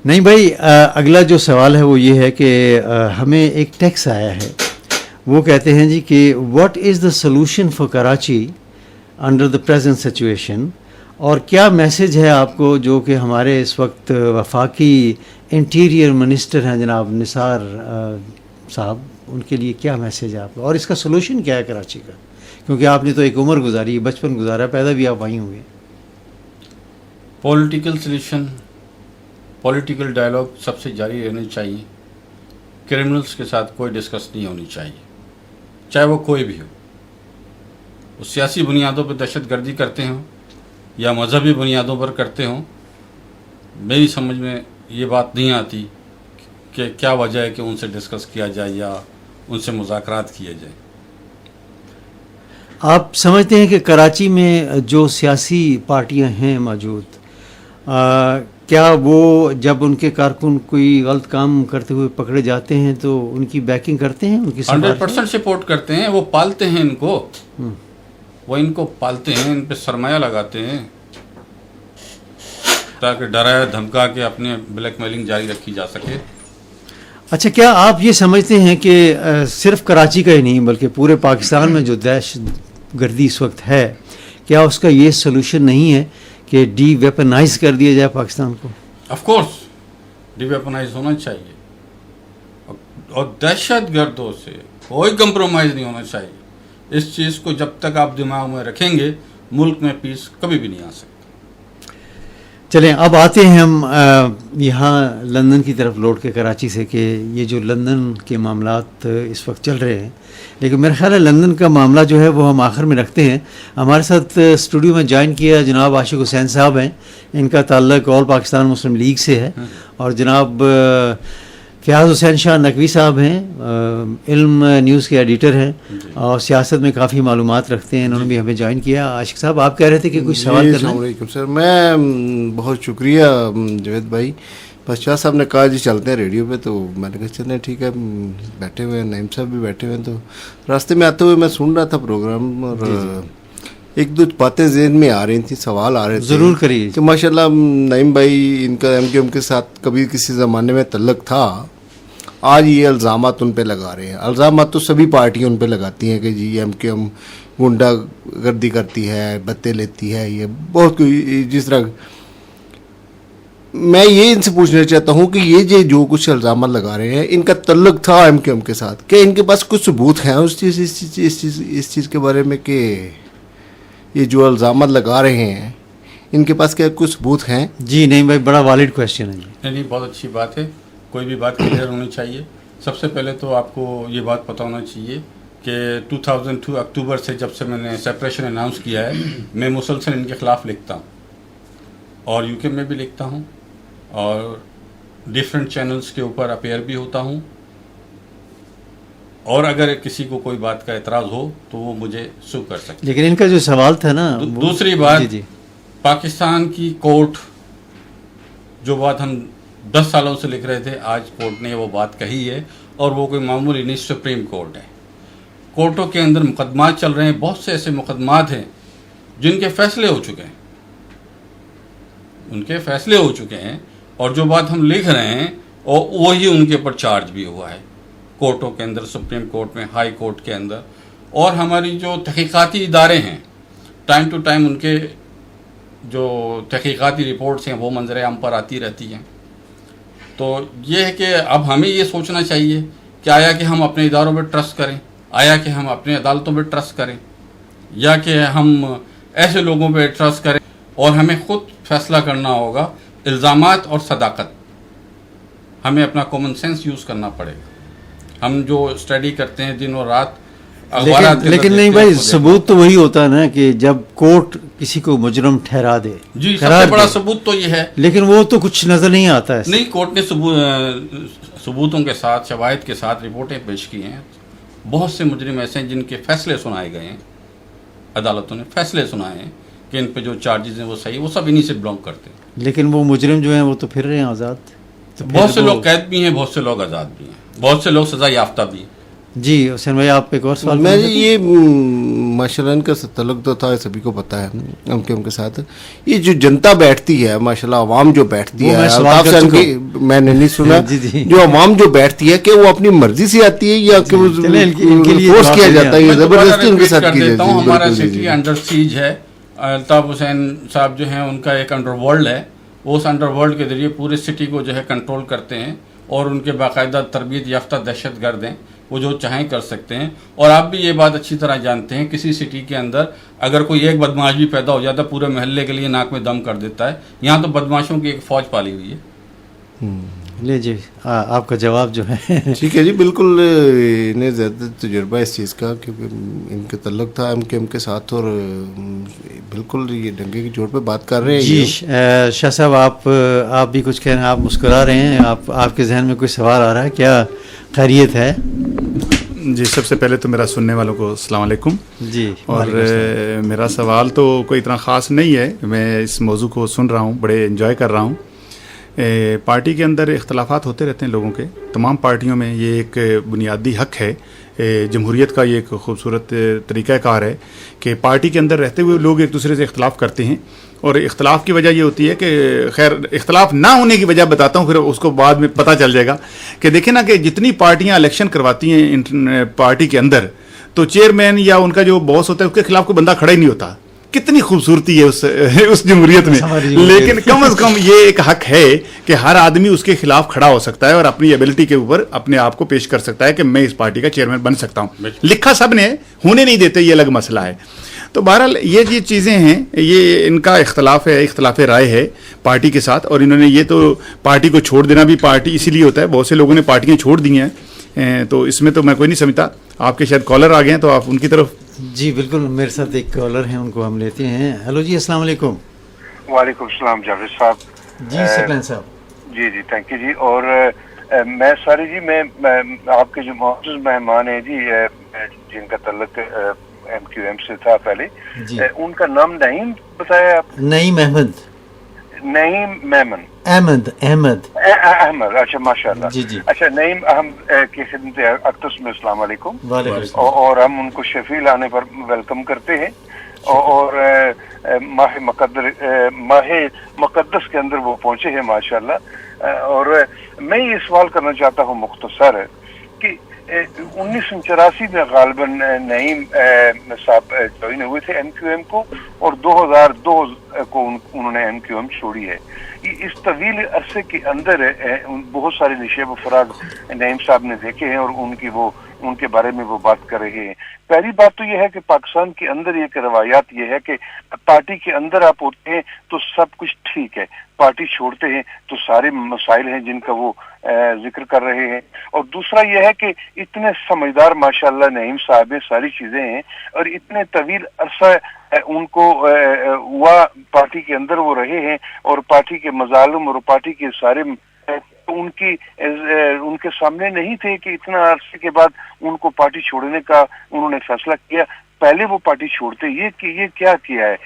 نہیں بھائی، اگلا جو سوال ہے وہ یہ ہے کہ ہمیں ایک ٹیکس آیا ہے، وہ کہتے ہیں جی کہ what is the solution for Karachi under the present situation, اور کیا میسج ہے آپ کو جو کہ ہمارے اس وقت وفاقی انٹیریئر منسٹر ہیں جناب نثار صاحب، ان کے لیے کیا میسج ہے آپ کا، اور اس کا سولوشن کیا ہے کراچی کا، کیونکہ آپ نے تو ایک عمر گزاری، بچپن گزارا، پیدا بھی آپ وہیں ہوئے. پولیٹیکل سلیوشن، پولیٹیکل ڈائلاگ سب سے جاری رہنی چاہیے. کرمنلز کے ساتھ کوئی ڈسکس نہیں ہونی چاہیے، چاہے وہ کوئی بھی ہو. وہ سیاسی بنیادوں پر دہشت گردی کرتے ہوں یا مذہبی بنیادوں پر کرتے ہوں، میری سمجھ میں یہ بات نہیں آتی کہ کیا وجہ ہے کہ ان سے ڈسکس کیا جائے یا ان سے مذاکرات کیے جائیں. آپ سمجھتے ہیں کہ کراچی میں جو سیاسی پارٹیاں ہیں موجود، کیا وہ جب ان کے کارکن کوئی غلط کام کرتے ہوئے پکڑے جاتے ہیں تو ان کی بیکنگ کرتے ہیں، ان کی 100% سپورٹ کرتے ہیں؟ وہ پالتے ہیں ان کو، وہ ان کو پالتے ہیں، ان پہ سرمایہ لگاتے ہیں تاکہ ڈرایا دھمکا کے اپنے بلیک میلنگ جاری رکھی جا سکے. اچھا، کیا آپ یہ سمجھتے ہیں کہ صرف کراچی کا ہی نہیں بلکہ پورے پاکستان میں جو دہشت گردی اس وقت ہے، کیا اس کا یہ سولوشن نہیں ہے کہ ڈی ویپنائز کر دیا جائے پاکستان کو؟ آف کورس ڈی ویپنائز ہونا چاہیے، اور دہشت گردوں سے کوئی کمپرومائز نہیں ہونا چاہیے. اس چیز کو جب تک آپ دماغ میں رکھیں گے ملک میں پیس کبھی بھی نہیں آ سکتا. چلیں اب آتے ہیں ہم یہاں لندن کی طرف لوٹ کے کراچی سے، کہ یہ جو لندن کے معاملات اس وقت چل رہے ہیں، لیکن میرا خیال ہے لندن کا معاملہ جو ہے وہ ہم آخر میں رکھتے ہیں. ہمارے ساتھ اسٹوڈیو میں جوائن کیا جناب عاشق حسین صاحب ہیں، ان کا تعلق آل پاکستان مسلم لیگ سے ہے، اور جناب فیاض حسین شاہ نقوی صاحب ہیں، علم نیوز کے ایڈیٹر ہیں اور سیاست میں کافی معلومات رکھتے ہیں، انہوں نے بھی ہمیں جوائن کیا. عاشق صاحب آپ کہہ رہے تھے کہ کچھ سوال کرنا. السلام علیکم سر، میں بہت شکریہ جاوید بھائی. بس شاہ صاحب نے کہا جی چلتے ہیں ریڈیو پہ، تو میں نے کہا چلیں ٹھیک ہے. بیٹھے ہوئے ہیں، نعیم صاحب بھی بیٹھے ہوئے ہیں، تو راستے میں آتے ہوئے میں سن رہا تھا پروگرام، اور ایک دو باتیں ذہن میں آ رہی تھیں، سوال آ رہے تھے. ضرور کریے. کہ ماشاء اللہ نعیم بھائی، ان کا ایم کیو ایم کے ساتھ کبھی کسی زمانے میں تعلق تھا، آج یہ الزامات ان پہ لگا رہے ہیں. الزامات تو سبھی پارٹیاں ان پہ لگاتی ہیں کہ جی ایم کیو ایم گنڈا گردی کرتی ہے، بتے لیتی ہے، یہ بہت کوئی جس طرح. میں یہ ان سے پوچھنا چاہتا ہوں کہ یہ جو کچھ الزامات لگا رہے ہیں، ان کا تعلق تھا ایم کیو ایم کے ساتھ، کہ ان کے پاس کچھ ثبوت ہیں اس چیز کے بارے میں، کہ یہ جو الزامات لگا رہے ہیں ان کے پاس کیا کچھ ثبوت ہیں؟ جی نہیں بھائی، بڑا والڈ کویشچن ہے. نہیں، بہت اچھی بات ہے. کوئی بھی بات کلیئر ہونی چاہیے. سب سے پہلے تو آپ کو یہ بات پتہ ہونا چاہیے کہ 2002 اکتوبر سے جب سے میں نے سیپریشن اناؤنس کیا ہے، میں مسلسل ان کے خلاف لکھتا ہوں، اور یو کے میں بھی لکھتا ہوں، اور ڈیفرنٹ چینلز کے اوپر اپیئر بھی ہوتا ہوں. اور اگر کسی کو کوئی بات کا اعتراض ہو تو وہ مجھے سو کر سکتے. لیکن ان کا جو سوال تھا نا، دوسری بات، پاکستان کی کورٹ، جو بات ہم 10 سالوں سے لکھ رہے تھے، آج کورٹ نے وہ بات کہی ہے، اور وہ کوئی معمولی نہیں، سپریم کورٹ ہے. کورٹوں کے اندر مقدمات چل رہے ہیں، بہت سے ایسے مقدمات ہیں جن کے فیصلے ہو چکے ہیں، ان کے فیصلے ہو چکے ہیں، اور جو بات ہم لکھ رہے ہیں اور وہی ان کے اوپر چارج بھی ہوا ہے کورٹوں کے اندر، سپریم کورٹ میں، ہائی کورٹ کے اندر. اور ہماری جو تحقیقاتی ادارے ہیں، ٹائم ٹو ٹائم ان کے جو تحقیقاتی رپورٹس ہیں وہ منظر عام پر آتی رہتی ہیں. تو یہ ہے کہ اب ہمیں یہ سوچنا چاہیے کہ آیا کہ ہم اپنے اداروں پہ ٹرسٹ کریں، آیا کہ ہم اپنے عدالتوں پہ ٹرسٹ کریں، یا کہ ہم ایسے لوگوں پہ ٹرسٹ کریں. اور ہمیں خود فیصلہ کرنا ہوگا، الزامات اور صداقت. ہمیں اپنا کامن سینس یوز کرنا پڑے گا. ہم جو اسٹڈی کرتے ہیں دن اور رات، لیکن نہیں بھائی، ثبوت تو وہی ہوتا ہے نا کہ جب کورٹ کسی کو مجرم ٹھہرا دے. جی، سب سے بڑا ثبوت تو یہ ہے. لیکن وہ تو کچھ نظر نہیں آتا ہے. نہیں، کورٹ نے ثبوتوں کے ساتھ، شواہد کے ساتھ رپورٹیں پیش کی ہیں. بہت سے مجرم ایسے ہیں جن کے فیصلے سنائے گئے ہیں، عدالتوں نے فیصلے سنائے ہیں کہ ان پہ جو چارجز ہیں وہ صحیح، وہ سب انہی سے بلانگ کرتے ہیں. لیکن وہ مجرم جو ہیں وہ تو پھر رہے ہیں آزاد. بہت سے لوگ قید بھی ہیں، بہت سے لوگ آزاد بھی ہیں، بہت سے لوگ سزا یافتہ بھی ہیں. جی حسین بھائی آپ ایک اور سوال میں یہ ماشاءاللہ ان کا تعلق تو تھا سبھی کو پتہ ہے ان کے ساتھ یہ جو جنتا بیٹھتی ہے ماشاءاللہ عوام جو بیٹھتی ہے الطاف صاحب کی میں نے نہیں سنا جو عوام جو بیٹھتی ہے کہ وہ اپنی مرضی سے آتی ہے یا کہ وہ فورس کیا جاتا ہے زبردستی ان کے ساتھ کی جاتی ہے. ہمارا سٹی انڈر سیج ہے. الطاف حسین صاحب جو ہیں ان کا ایک انڈر ورلڈ ہے, وہ اس انڈر ورلڈ کے ذریعے پورے سٹی کو جو ہے کنٹرول کرتے ہیں اور ان کے باقاعدہ تربیت یافتہ دہشت گرد ہیں, وہ جو چاہیں کر سکتے ہیں. اور آپ بھی یہ بات اچھی طرح جانتے ہیں کسی سٹی کے اندر اگر کوئی ایک بدماش بھی پیدا ہو جاتا ہے پورے محلے کے لیے ناک میں دم کر دیتا ہے. یہاں تو بدماشوں کی ایک فوج پالی ہوئی ہے. لے جی آپ کا جواب جو ہے ٹھیک ہے جی. بالکل انہیں زیادہ تجربہ اس چیز کا کہ ان کا تعلق تھا ایم کے ساتھ اور بالکل یہ ڈنگے کی چوٹ پہ بات کر رہے ہیں. جی شاہ صاحب آپ بھی کچھ کہہ رہے ہیں, آپ مسکرا رہے ہیں, آپ کے ذہن میں کوئی سوال آ رہا ہے کیا؟ خیریت ہے؟ جی سب سے پہلے تو میرا سننے والوں کو السلام علیکم. جی اور میرا سوال تو کوئی اتنا خاص نہیں ہے, میں اس موضوع کو سن رہا ہوں, بڑے انجوائے کر رہا ہوں. پارٹی کے اندر اختلافات ہوتے رہتے ہیں لوگوں کے, تمام پارٹیوں میں یہ ایک بنیادی حق ہے. جمہوریت کا یہ ایک خوبصورت طریقہ کار ہے کہ پارٹی کے اندر رہتے ہوئے لوگ ایک دوسرے سے اختلاف کرتے ہیں, اور اختلاف کی وجہ یہ ہوتی ہے کہ خیر اختلاف نہ ہونے کی وجہ بتاتا ہوں, پھر اس کو بعد میں پتہ چل جائے گا کہ دیکھیں نا کہ جتنی پارٹیاں الیکشن کرواتی ہیں پارٹی کے اندر, تو چیئرمین یا ان کا جو باس ہوتا ہے اس کے خلاف کوئی بندہ کھڑا ہی نہیں ہوتا. کتنی خوبصورتی ہے اس جمہوریت میں, لیکن کم از کم یہ ایک حق ہے کہ ہر آدمی اس کے خلاف کھڑا ہو سکتا ہے اور اپنی ایبلٹی کے اوپر اپنے آپ کو پیش کر سکتا ہے کہ میں اس پارٹی کا چیئرمین بن سکتا ہوں. لکھا سب نے, ہونے نہیں دیتے, یہ الگ مسئلہ ہے. تو بہرحال یہ چیزیں ہیں, یہ ان کا اختلاف ہے, اختلاف رائے ہے پارٹی کے ساتھ. اور انہوں نے یہ تو پارٹی کو چھوڑ دینا بھی پارٹی اسی لیے ہوتا ہے, بہت سے لوگوں نے پارٹیاں چھوڑ دی ہیں, تو اس میں تو میں کوئی نہیں سمجھتا. آپ کے شاید کالر آ گئے ہیں تو آپ ان کی طرف. جی بالکل, میرے ساتھ ایک کالر ہیں, ان کو ہم لیتے ہیں. ہیلو جی السلام علیکم. وعلیکم السلام جاوید صاحب. جی سکلین صاحب. جی تھینک یو جی. اور میں ساری جی میں آپ کے جو معزز مہمان ہیں جی جن کا تعلق MQM سے تھا پہلے, ان کا نام نعیم بتایا آپ؟ نعیم احمد. نعیم میمن احمد. اچھا ماشاء اللہ. جی اچھا نعیم احمد کی خدمت اقدس میں السلام علیکم. اور ہم ان کو شفیع لانے پر ویلکم کرتے ہیں, اور ماہ مقدس کے اندر وہ پہنچے ہیں ماشاء اللہ. اور میں یہ سوال کرنا چاہتا ہوں مختصر کہ 1984 میں غالباً نعیم صاحب جوائن ہوئے تھے MQM کو, اور 2002 کو انہوں نے MQM چھوڑی ہے. اس طویل عرصے کے اندر بہت سارے نشیب و فراغ نعیم صاحب نے دیکھے ہیں, اور ان کے بارے میں وہ بات کر رہے ہیں. پہلی بات تو یہ ہے کہ پاکستان کے اندر ایک روایات یہ ہے کہ پارٹی کے اندر آپ ہوتے ہیں تو سب کچھ ٹھیک ہے, پارٹی چھوڑتے ہیں تو سارے مسائل ہیں جن کا وہ ذکر کر رہے ہیں. اور دوسرا یہ ہے کہ اتنے سمجھدار ماشاءاللہ نعیم صاحب ساری چیزیں ہیں, اور اتنے طویل عرصہ ان کو ہوا پارٹی کے اندر وہ رہے ہیں, اور پارٹی کے مظالم اور پارٹی کے سارے ان کے سامنے نہیں تھے کہ اتنا عرصے کے بعد ان کو پارٹی چھوڑنے کا انہوں نے فیصلہ کیا. پہلے وہ پارٹی چھوڑتے, یہ کیا کیا ہے,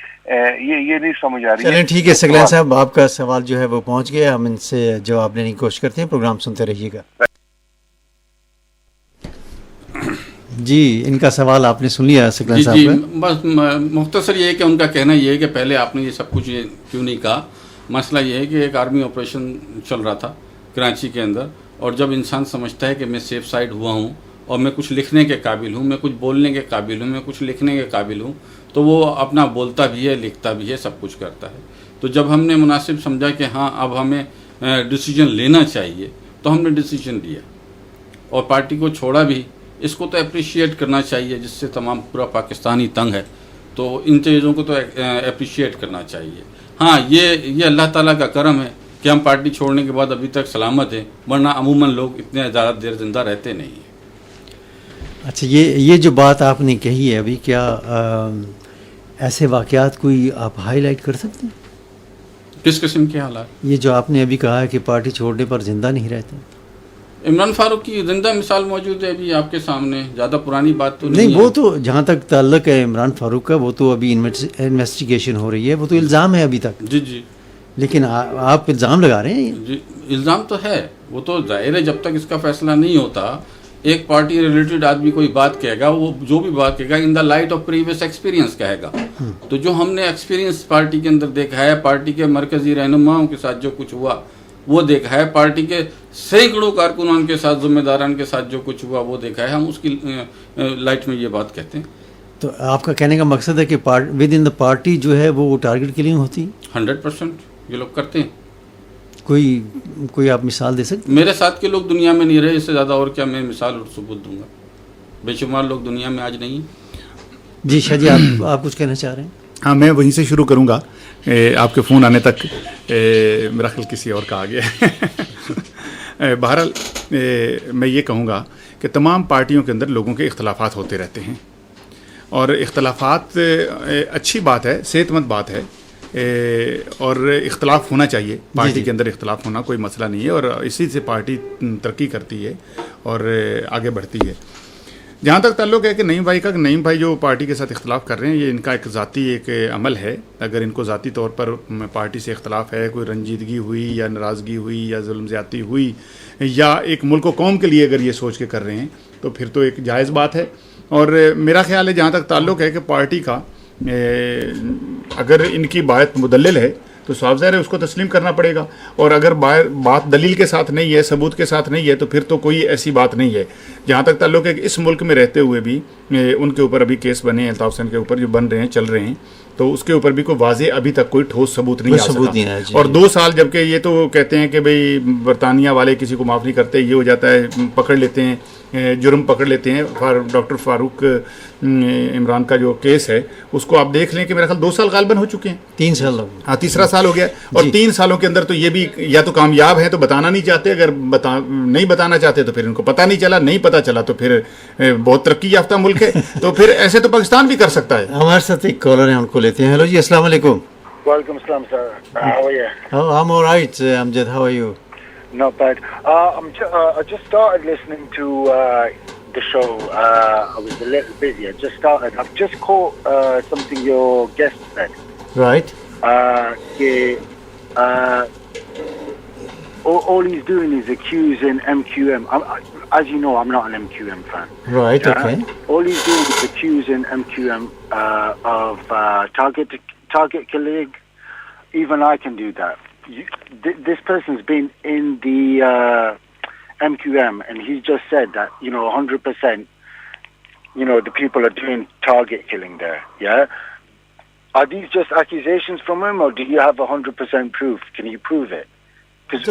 یہ نہیں سمجھ آ رہی. چلیں ٹھیک ہے سکلین صاحب, آپ کا سوال جو ہے وہ پہنچ گیا, ہم ان سے جواب لینے کی کوشش کرتے ہیں. پروگرام سنتے رہیے گا. جی ان کا سوال آپ نے سن لیا سکلین صاحب کا. بس مختصر یہ ہے کہ ان کا کہنا یہ ہے کہ پہلے آپ نے یہ سب کچھ کیوں نہیں کہا. مسئلہ یہ ہے کہ ایک آرمی آپریشن چل رہا تھا کراچی کے اندر, اور جب انسان سمجھتا ہے کہ میں سیف سائڈ ہوا ہوں اور میں کچھ لکھنے کے قابل ہوں, میں کچھ بولنے کے قابل ہوں, میں کچھ لکھنے کے قابل ہوں, تو وہ اپنا بولتا بھی ہے, لکھتا بھی ہے, سب کچھ کرتا ہے. تو جب ہم نے مناسب سمجھا کہ ہاں اب ہمیں ڈیسیجن لینا چاہیے, تو ہم نے ڈیسیجن لیا اور پارٹی کو چھوڑا بھی. اس کو تو اپریشیٹ کرنا چاہیے, جس سے تمام پورا پاکستانی تنگ ہے, تو ان چیزوں کو تو اپریشیٹ کرنا چاہیے. ہاں یہ اللہ تعالیٰ کا کرم ہے کہ ہم پارٹی چھوڑنے کے بعد ابھی تک سلامت ہیں, ورنہ عموماً لوگ اتنے زیادہ دیر زندہ رہتے نہیں ہیں. اچھا یہ جو بات آپ نے کہی ہے ابھی, کیا ایسے واقعات کوئی آپ ہائی لائٹ کر سکتے ہیں؟ کس قسم کے حالات؟ یہ جو آپ نے ابھی کہا ہے کہ پارٹی چھوڑنے پر زندہ نہیں رہتے. عمران فاروق کی زندہ مثال موجود ہے ابھی آپ کے سامنے, زیادہ پرانی بات تو نہیں. وہ تو جہاں تک تعلق ہے عمران فاروق کا, وہ تو ابھی انویسٹیگیشن ہو رہی ہے, وہ تو الزام ہے ابھی تک. جی لیکن آپ الزام لگا رہے ہیں. جی الزام تو ہے, وہ تو ظاہر ہے جب تک اس کا فیصلہ نہیں ہوتا ایک پارٹی ریلیٹڈ آدمی کوئی بات کہے گا, وہ جو بھی بات کہے گا in the light of previous experience کہے گا. تو جو ہم نے ایکسپیرینس پارٹی کے اندر دیکھا ہے, پارٹی کے مرکزی رہنماؤں کے ساتھ جو کچھ ہوا وہ دیکھا ہے, پارٹی کے سینکڑوں کارکنان کے ساتھ, ذمہ داران کے ساتھ جو کچھ ہوا وہ دیکھا ہے, ہم اس کی لائٹ میں یہ بات کہتے ہیں. تو آپ کا کہنے کا مقصد ہے کہ ود ان دا پارٹی جو ہے وہ ٹارگٹ کلنگ ہوتی ہے؟ 100% یہ لوگ کرتے ہیں. کوئی آپ مثال دے سکتے؟ میرے ساتھ کے لوگ دنیا میں نہیں رہے, اس سے زیادہ اور کیا میں مثال اور ثبوت دوں گا. بے شمار لوگ دنیا میں آج نہیں. جی شاہ جی, آپ کچھ کہنا چاہ رہے ہیں؟ ہاں, میں وہیں سے شروع کروں گا. آپ کے فون آنے تک میرا خیال کسی اور کا آ گیا. بہرحال میں یہ کہوں گا کہ تمام پارٹیوں کے اندر لوگوں کے اختلافات ہوتے رہتے ہیں, اور اختلافات اچھی بات ہے, صحت مند بات ہے, اور اختلاف ہونا چاہیے. پارٹی کے اندر اختلاف ہونا کوئی مسئلہ نہیں ہے, اور اسی سے پارٹی ترقی کرتی ہے اور آگے بڑھتی ہے. جہاں تک تعلق ہے کہ نعیم بھائی کا, نعیم بھائی جو پارٹی کے ساتھ اختلاف کر رہے ہیں, یہ ان کا ایک ذاتی ایک عمل ہے. اگر ان کو ذاتی طور پر پارٹی سے اختلاف ہے, کوئی رنجیدگی ہوئی یا ناراضگی ہوئی یا ظلم زیادتی ہوئی, یا ایک ملک و قوم کے لیے اگر یہ سوچ کے کر رہے ہیں, تو پھر تو ایک جائز بات ہے. اور میرا خیال ہے جہاں تک تعلق ہے کہ پارٹی کا اگر ان کی بات مدلل ہے تو صاف ظاہر ہے اس کو تسلیم کرنا پڑے گا, اور اگر بات دلیل کے ساتھ نہیں ہے, ثبوت کے ساتھ نہیں ہے, تو پھر تو کوئی ایسی بات نہیں ہے. جہاں تک تعلق ہے کہ اس ملک میں رہتے ہوئے بھی ان کے اوپر ابھی کیس بنے ہیں, الطاف حسین کے اوپر جو بن رہے ہیں, چل رہے ہیں, تو اس کے اوپر بھی کوئی واضح ابھی تک کوئی ٹھوس ثبوت نہیں آ سکا. اور 2 سال جبکہ یہ تو کہتے ہیں کہ بھئی برطانیہ والے کسی کو معاف نہیں کرتے, یہ ہو جاتا ہے, پکڑ لیتے ہیں, جرم پکڑ لیتے ہیں. ڈاکٹر فاروق عمران کا جو کیس ہے اس کو آپ دیکھ لیں کہ میرا خیال 2 سال غالباً ہو چکے ہیں, 3 سال ہو گئے. ہاں, تیسرا سال ہو گیا. اور 3 سالوں کے اندر تو یہ بھی یا تو کامیاب ہیں تو بتانا نہیں چاہتے, اگر نہیں بتانا چاہتے تو پھر ان کو پتہ نہیں چلا, نہیں پتہ چلا تو پھر بہت ترقی یافتہ ملک ہے, تو پھر ایسے تو پاکستان بھی کر سکتا ہے. ہمارے ساتھ ایک کالر ہیں, ان کو لیتے ہیں. ہیلو جی, السلام علیکم. Welcome, Islam, sir. How are you? Oh, I'm all right, Amjad. How are you? Not bad. I just started listening to the show. I was a little busy. I just started. I've just caught something your guest said. Right. All he's doing is accusing MQM. As you know, I'm not an MQM fan. Right, okay. All he's doing is accusing MQM of target killing. Even I can do that. This person's been in the MQM, and he's just said that 100%. The people are doing target killing there. Yeah. Are these just accusations from him, or do you have 100% proof? Can you prove it?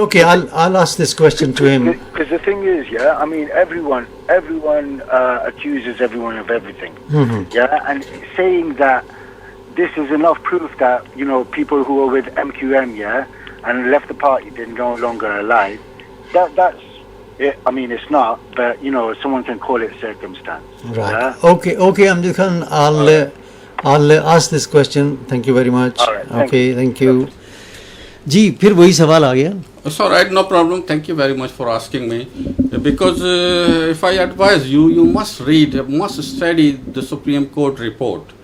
Okay, I'll ask this question to him. Because the thing is, I mean, everyone accuses everyone of everything. Mm-hmm. Yeah, and saying that this is enough proof that people who were with MQM, and left the party, they're no longer alive. That's it. I mean, it's not, but someone can call it circumstance. Right. Yeah? Okay, Amjad Khan, I'll ask this question. Thank you very much. All right, thank you. جی پھر وہی سوال آ گیا. It's all right, no problem. Thank you very much for asking me. Because if I advise you, you must read, must study the Supreme Court report.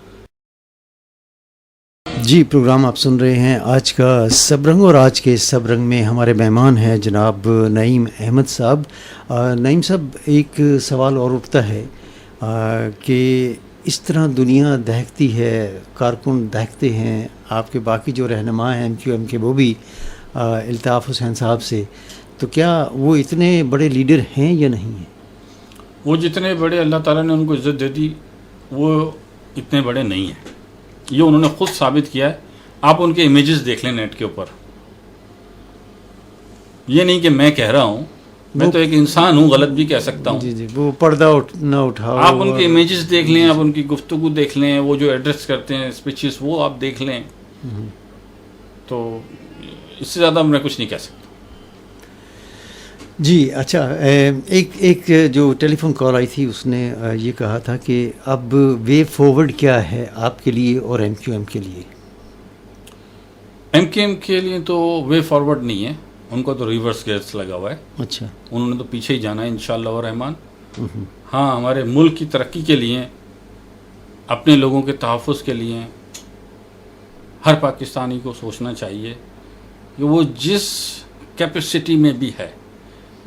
جی programme آپ سن رہے ہیں آج کا سب رنگ, اور آج کے سب رنگ میں ہمارے مہمان ہیں جناب نعیم احمد صاحب. نعیم صاحب, ایک سوال اور اٹھتا ہے کہ اس طرح دنیا دہکتی ہے, کارکن دہکتے ہیں, آپ کے باقی جو رہنما ہیں MQM کے وہ بھی الطاف حسین صاحب سے, تو کیا وہ اتنے بڑے لیڈر ہیں یا نہیں ہیں؟ وہ جتنے بڑے اللہ تعالیٰ نے ان کو عزت دے دی وہ اتنے بڑے نہیں ہیں. یہ انہوں نے خود ثابت کیا ہے. آپ ان کے امیجز دیکھ لیں نیٹ کے اوپر. یہ نہیں کہ میں کہہ رہا ہوں, میں تو ایک انسان ہوں, غلط بھی کہہ سکتا ہوں. جی وہ پردہ نہ اٹھاؤ. آپ ان کے امیجز دیکھ لیں, آپ ان کی گفتگو دیکھ لیں, وہ جو ایڈریس کرتے ہیں اسپیچز وہ آپ دیکھ لیں. تو اس سے زیادہ میں کچھ نہیں کہہ سکتا. جی اچھا, ایک جو ٹیلی فون کال آئی تھی اس نے یہ کہا تھا کہ اب وے فارورڈ کیا ہے آپ کے لیے اور MQM کے لیے؟ MQM کے لیے تو وے فارورڈ نہیں ہے, ان کو تو ریورس گیئرس لگا ہوا ہے. اچھا, انہوں نے تو پیچھے ہی جانا ہے انشاءاللہ الرحمن. ہاں, ہمارے ملک کی ترقی کے لیے, اپنے لوگوں کے تحفظ کے لیے ہر پاکستانی کو سوچنا چاہیے کہ وہ جس کیپیسٹی میں بھی ہے,